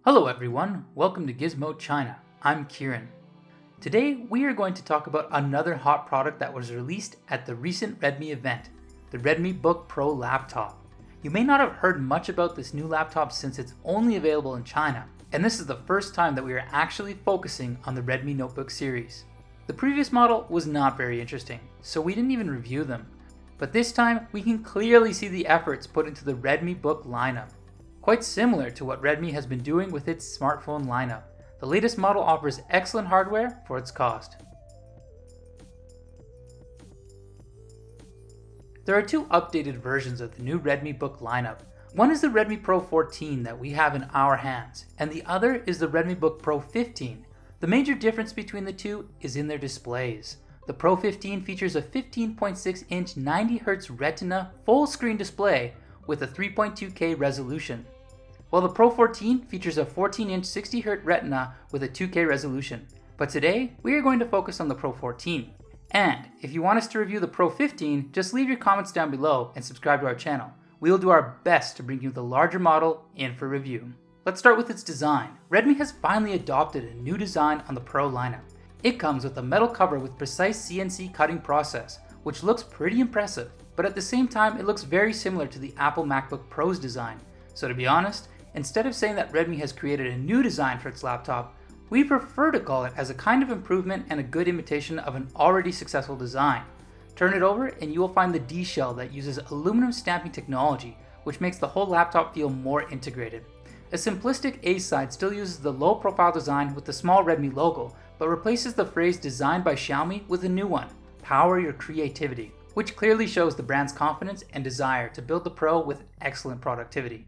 Hello everyone, welcome to Gizmochina. I'm Kieran. Today we are going to talk about another hot product that was released at the recent Redmi event, the Redmibook Pro laptop. You may not have heard much about this new laptop since it's only available in China, and this is the first time that we are actually focusing on the Redmi Notebook series. The previous model was not very interesting, so we didn't even review them. But this time we can clearly see the efforts put into the Redmibook lineup. Quite similar to what Redmi has been doing with its smartphone lineup, the latest model offers excellent hardware for its cost. There are two updated versions of the new Redmibook lineup. One is the Redmi Pro 14 that we have in our hands, and the other is the Redmibook Pro 15. The major difference between the two is in their displays. The Pro 15 features a 15.6-inch 90Hz Retina full-screen display with a 3.2K resolution, while the Pro 14 features a 14-inch 60Hz Retina with a 2K resolution. But today, we are going to focus on the Pro 14. And if you want us to review the Pro 15, just leave your comments down below and subscribe to our channel. We will do our best to bring you the larger model in for review. Let's start with its design. Redmi has finally adopted a new design on the Pro lineup. It comes with a metal cover with precise CNC cutting process, which looks pretty impressive, but at the same time it looks very similar to the Apple MacBook Pro's design. So to be honest, instead of saying that Redmi has created a new design for its laptop, we prefer to call it as a kind of improvement and a good imitation of an already successful design. Turn it over and you will find the D shell that uses aluminum stamping technology, which makes the whole laptop feel more integrated. A simplistic A side still uses the low profile design with the small Redmi logo, but replaces the phrase designed by Xiaomi with a new one, power your creativity, which clearly shows the brand's confidence and desire to build the Pro with excellent productivity.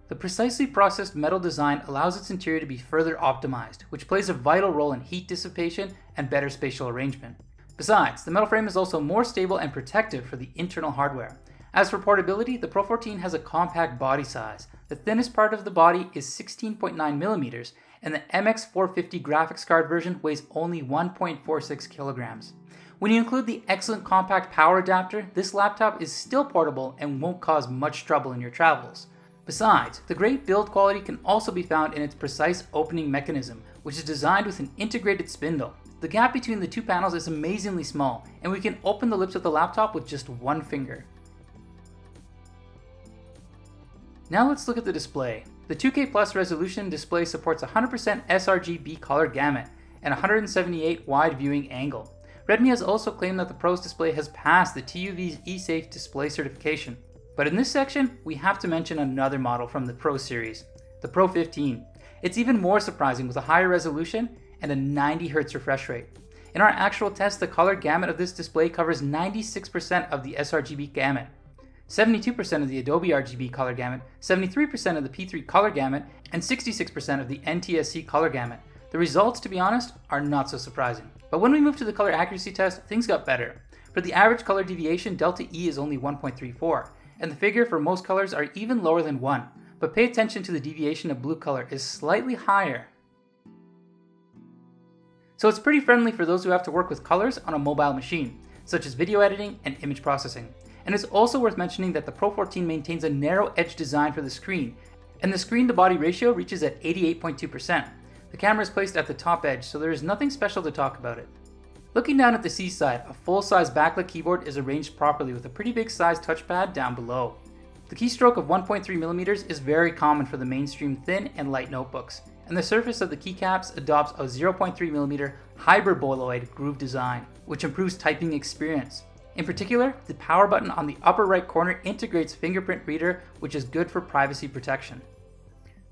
The precisely processed metal design allows its interior to be further optimized, which plays a vital role in heat dissipation and better spatial arrangement. Besides, the metal frame is also more stable and protective for the internal hardware. As for portability, the Pro 14 has a compact body size. The thinnest part of the body is 16.9mm, and the MX450 graphics card version weighs only 1.46 kilograms. When you include the excellent compact power adapter, this laptop is still portable and won't cause much trouble in your travels. Besides, the great build quality can also be found in its precise opening mechanism, which is designed with an integrated spindle. The gap between the two panels is amazingly small, and we can open the lips of the laptop with just one finger. Now let's look at the display. The 2K Plus resolution display supports 100% sRGB color gamut and 178 wide viewing angle. Redmi has also claimed that the Pro's display has passed the TÜV's eSafe display certification. But in this section, we have to mention another model from the Pro series, the Pro 15. It's even more surprising with a higher resolution and a 90Hz refresh rate. In our actual test, the color gamut of this display covers 96% of the sRGB gamut, 72% of the Adobe RGB color gamut, 73% of the P3 color gamut, and 66% of the NTSC color gamut. The results, to be honest, are not so surprising. But when we moved to the color accuracy test, things got better. For the average color deviation, delta E is only 1.34. And the figure for most colors are even lower than 1, but pay attention to the deviation of blue color is slightly higher. So it's pretty friendly for those who have to work with colors on a mobile machine, such as video editing and image processing. And it's also worth mentioning that the Pro 14 maintains a narrow edge design for the screen, and the screen to body ratio reaches at 88.2%. The camera is placed at the top edge, so there is nothing special to talk about it. Looking down at the C side, a full-size backlit keyboard is arranged properly with a pretty big size touchpad down below. The keystroke of 1.3mm is very common for the mainstream thin and light notebooks, and the surface of the keycaps adopts a 0.3mm hyperboloid groove design, which improves typing experience. In particular, the power button on the upper right corner integrates fingerprint reader, which is good for privacy protection.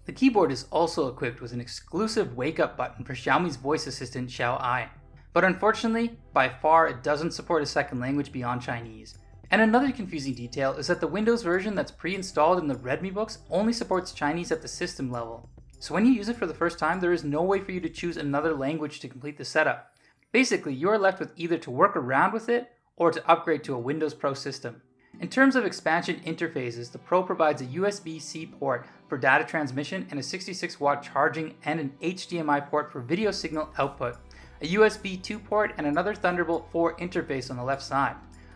The keyboard is also equipped with an exclusive wake-up button for Xiaomi's voice assistant Xiaomi. But unfortunately, by far it doesn't support a second language beyond Chinese. And another confusing detail is that the Windows version that's pre-installed in the Redmi books only supports Chinese at the system level. So when you use it for the first time, there is no way for you to choose another language to complete the setup. Basically, you are left with either to work around with it or to upgrade to a Windows Pro system. In terms of expansion interfaces, the Pro provides a USB-C port for data transmission and a 66-watt charging and an HDMI port for video signal output, a USB 2 port, and another Thunderbolt 4 interface on the left side.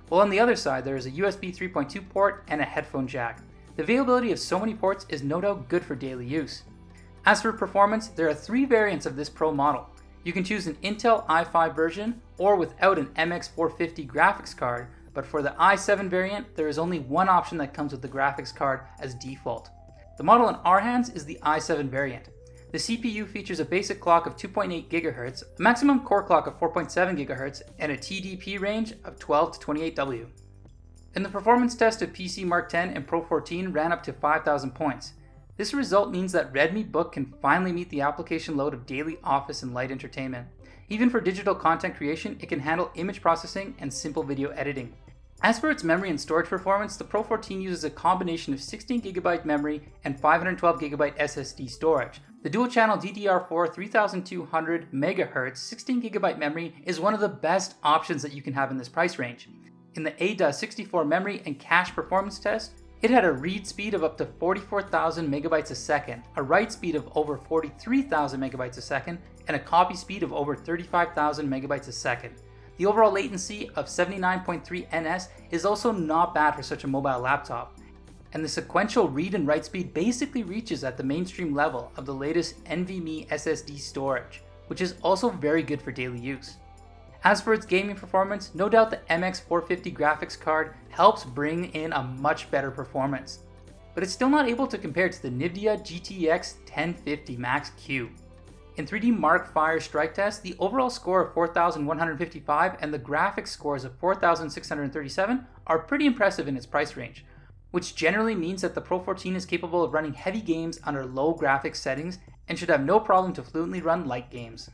While on the other side there is a USB 3.2 port and a headphone jack. The availability of so many ports is no doubt good for daily use. As for performance, there are 3 variants of this Pro model. You can choose an Intel i5 version or without an MX450 graphics card, but for the i7 variant, there is only one option that comes with the graphics card as default. The model in our hands is the i7 variant. The CPU features a basic clock of 2.8 GHz, a maximum core clock of 4.7 GHz, and a TDP range of 12 to 28W. And the performance test of PC Mark X and Pro 14 ran up to 5,000 points. This result means that Redmibook can finally meet the application load of daily office and light entertainment. Even for digital content creation, it can handle image processing and simple video editing. As for its memory and storage performance, the Pro 14 uses a combination of 16GB memory and 512GB SSD storage. The dual-channel DDR4 3200 MHz 16GB memory is one of the best options that you can have in this price range. In the A.64 memory and cache performance test, it had a read speed of up to 44,000 megabytes a second, a write speed of over 43,000 megabytes a second, and a copy speed of over 35,000 megabytes a second. The overall latency of 79.3 ns is also not bad for such a mobile laptop, and the sequential read and write speed basically reaches at the mainstream level of the latest NVMe SSD storage, which is also very good for daily use. As for its gaming performance, no doubt the MX450 graphics card helps bring in a much better performance, but it's still not able to compare to the NVIDIA GTX 1050 Max Q. In 3D Mark Fire Strike Test, the overall score of 4,155 and the graphics scores of 4,637 are pretty impressive in its price range, which generally means that the Pro 14 is capable of running heavy games under low graphics settings and should have no problem to fluently run light games.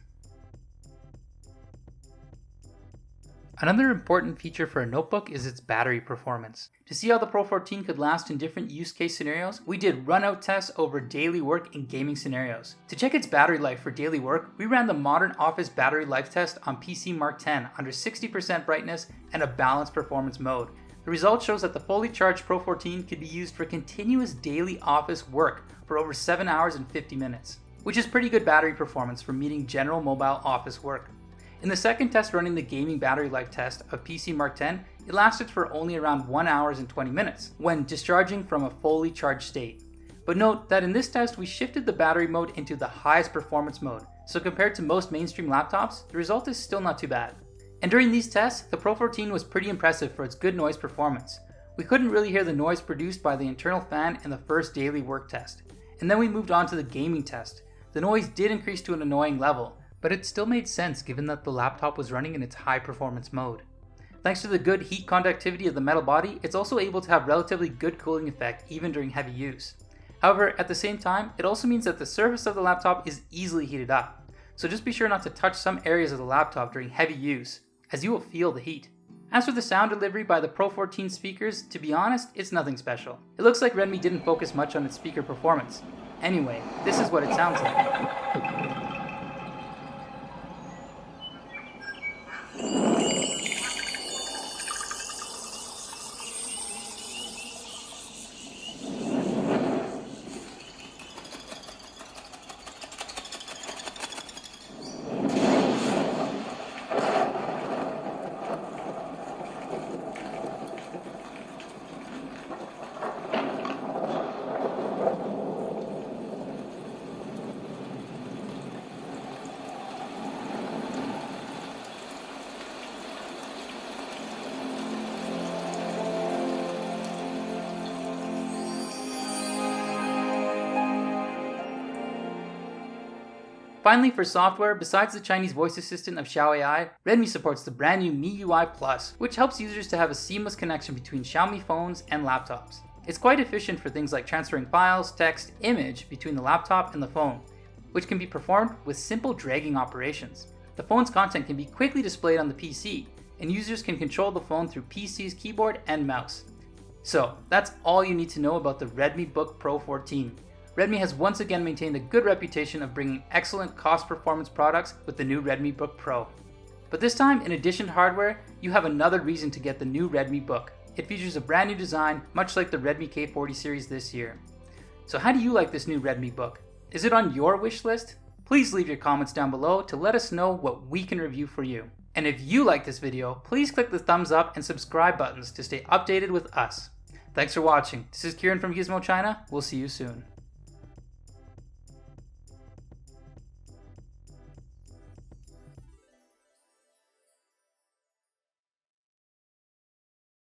Another important feature for a notebook is its battery performance. To see how the Pro 14 could last in different use case scenarios, we did run-out tests over daily work in gaming scenarios. To check its battery life for daily work, we ran the Modern Office Battery Life Test on PC Mark X under 60% brightness and a balanced performance mode. The result shows that the fully charged Pro 14 could be used for continuous daily office work for over 7 hours and 50 minutes, which is pretty good battery performance for meeting general mobile office work. In the second test running the gaming battery life test of PC Mark X, it lasted for only around 1 hour and 20 minutes when discharging from a fully charged state. But note that in this test we shifted the battery mode into the highest performance mode, so compared to most mainstream laptops, the result is still not too bad. And during these tests, the Pro 14 was pretty impressive for its good noise performance. We couldn't really hear the noise produced by the internal fan in the first daily work test. And then we moved on to the gaming test. The noise did increase to an annoying level, but it still made sense given that the laptop was running in its high performance mode. Thanks to the good heat conductivity of the metal body, it's also able to have relatively good cooling effect even during heavy use. However, at the same time, it also means that the surface of the laptop is easily heated up, so just be sure not to touch some areas of the laptop during heavy use, as you will feel the heat. As for the sound delivery by the Pro 14 speakers, to be honest, it's nothing special. It looks like Redmi didn't focus much on its speaker performance. Anyway, this is what it sounds like. Finally, for software, besides the Chinese voice assistant of Xiaomi, Redmi supports the brand new MIUI Plus, which helps users to have a seamless connection between Xiaomi phones and laptops. It's quite efficient for things like transferring files, text, image between the laptop and the phone, which can be performed with simple dragging operations. The phone's content can be quickly displayed on the PC, and users can control the phone through PC's keyboard and mouse. So, that's all you need to know about the Redmibook Pro 14. Redmi has once again maintained a good reputation of bringing excellent cost-performance products with the new Redmibook Pro. But this time, in addition to hardware, you have another reason to get the new Redmibook. It features a brand new design, much like the Redmi K40 series this year. So how do you like this new Redmibook? Is it on your wish list? Please leave your comments down below to let us know what we can review for you. And if you like this video, please click the thumbs up and subscribe buttons to stay updated with us. Thanks for watching. This is Kieran from Gizmochina. We'll see you soon.